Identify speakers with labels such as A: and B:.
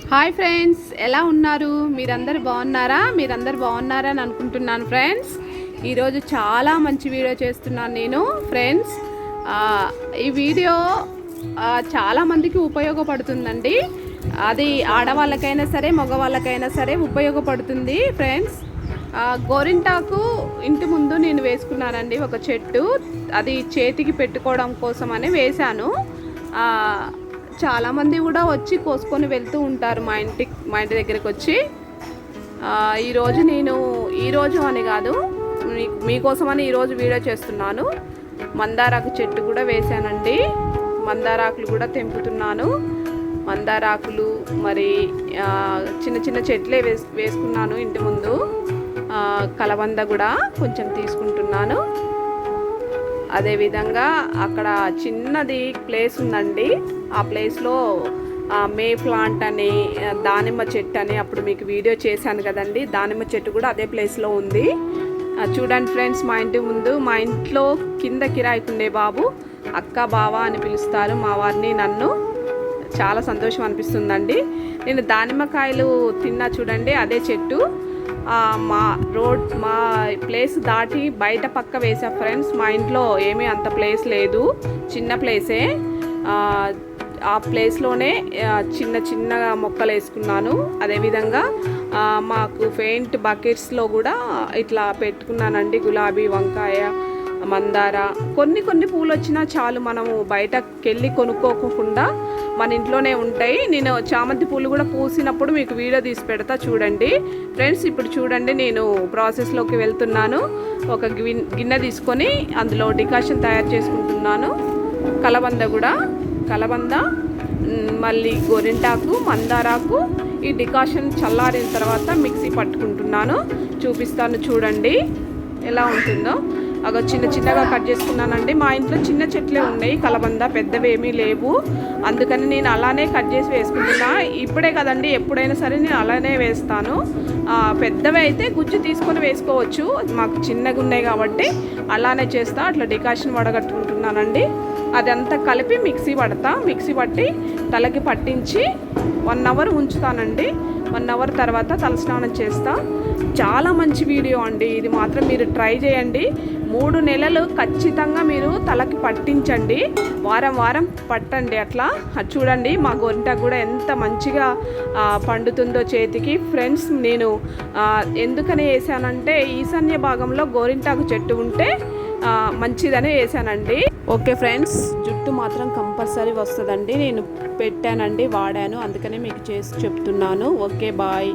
A: Hi friends, ఎలా ఉన్నారు? మీరందరూ బాగున్నారా అని అనుకుంటున్నాను ఫ్రెండ్స్. ఈరోజు చాలా మంచి వీడియో చేస్తున్నాను నేను ఫ్రెండ్స్. ఈ వీడియో చాలామందికి ఉపయోగపడుతుందండి. అది ఆడవాళ్ళకైనా సరే మగవాళ్ళకైనా సరే ఉపయోగపడుతుంది ఫ్రెండ్స్. గోరింటాకు ఇంటి ముందు నేను వేసుకున్నానండి, ఒక చెట్టు. అది చేతికి పెట్టుకోవడం కోసం అని వేశాను. చాలామంది కూడా వచ్చి కోసుకొని వెళ్తూ ఉంటారు మా ఇంటి దగ్గరికి వచ్చి. ఈరోజు అని కాదు, మీకోసమని ఈరోజు వీడియో చేస్తున్నాను. మందారాకు చెట్టు కూడా వేశానండి. మందారాకులు కూడా తెంపుతున్నాను. మందారాకులు మరి చిన్న చిన్న చెట్లే వేసుకున్నాను ఇంటి ముందు. కలబంద కూడా కొంచెం తీసుకుంటున్నాను. అదేవిధంగా అక్కడ చిన్నది ప్లేస్ ఉందండి. ఆ ప్లేస్లో మే ప్లాంట్ అని, దానిమ్మ చెట్టు అని అప్పుడు మీకు వీడియో చేశాను కదండి. దానిమ్మ చెట్టు కూడా అదే ప్లేస్లో ఉంది. చూడండి ఫ్రెండ్స్, మా ఇంటి ముందు, మా ఇంట్లో కింద కిరాయికుండే బాబు అక్క బావ అని పిలుస్తారు మా వారిని, నన్ను. చాలా సంతోషం అనిపిస్తుందండి. నేను దానిమ్మకాయలు తిన్నా చూడండి, అదే చెట్టు. మా ప్లేస్ దాటి బయట పక్క వేసా ఫ్రెండ్స్. మా ఇంట్లో ఏమీ అంత ప్లేస్ లేదు, చిన్న ప్లేసే. ఆ ప్లేస్లోనే చిన్న మొక్కలు వేసుకున్నాను. అదేవిధంగా మాకు పెయింట్ బకెట్స్లో కూడా ఇట్లా పెట్టుకున్నానండి. గులాబీ, వంకాయ, మందార, కొన్ని పూలు వచ్చినా చాలు, మనము బయటకు వెళ్ళి కొనుక్కోకుండా మన ఇంట్లోనే ఉంటాయి. నేను చామంతి పూలు కూడా పూసినప్పుడు మీకు వీడియో తీసి పెడతా చూడండి ఫ్రెండ్స్. ఇప్పుడు చూడండి, నేను ప్రాసెస్లోకి వెళ్తున్నాను. ఒక గిన్నె తీసుకొని అందులో డికాషన్ తయారు చేసుకుంటున్నాను. కలబంద, మళ్ళీ గోరింటాకు, మందారాకు. ఈ డికాషన్ చల్లారిన తర్వాత మిక్సీ పట్టుకుంటున్నాను. చూపిస్తాను చూడండి ఎలా ఉంటుందో. చిన్నగా కట్ చేసుకున్నానండి. మా ఇంట్లో చిన్న చెట్లే ఉన్నాయి, కలబంద పెద్దవి ఏమీ లేవు. అందుకని నేను అలానే కట్ చేసి వేసుకుంటున్నా. ఇప్పుడే కదండి, ఎప్పుడైనా సరే నేను అలానే వేస్తాను. పెద్దవి అయితే గుజ్జు తీసుకొని వేసుకోవచ్చు, మాకు చిన్నగా ఉన్నాయి కాబట్టి అలానే చేస్తా. అట్లా డికాషన్ వడగట్టుకుంటున్నానండి. అదంతా కలిపి మిక్సీ పట్టి తలకి పట్టించి 1 అవర్ ఉంచుతానండి. 1 అవర్ తర్వాత తలస్నానం చేస్తా. చాలా మంచి వీడియో అండి ఇది, మాత్రం మీరు ట్రై చేయండి. 3 నెలలు ఖచ్చితంగా మీరు తలకి పట్టించండి, వారం పట్టండి. అట్లా చూడండి, మా గోరింటాకు కూడా ఎంత మంచిగా పండుతుందో చేతికి ఫ్రెండ్స్. నేను ఎందుకని వేసానంటే, ఈశాన్య భాగంలో గోరింటాకు చెట్టు ఉంటే మంచిదని వేసానండి. ఓకే ఫ్రెండ్స్, జుట్టు మాత్రం కంపల్సరీ వస్తుందండి. నేను పెట్టానండి, వాడాను, అందుకనే మీకు చేసి చెప్తున్నాను. Okay, bye.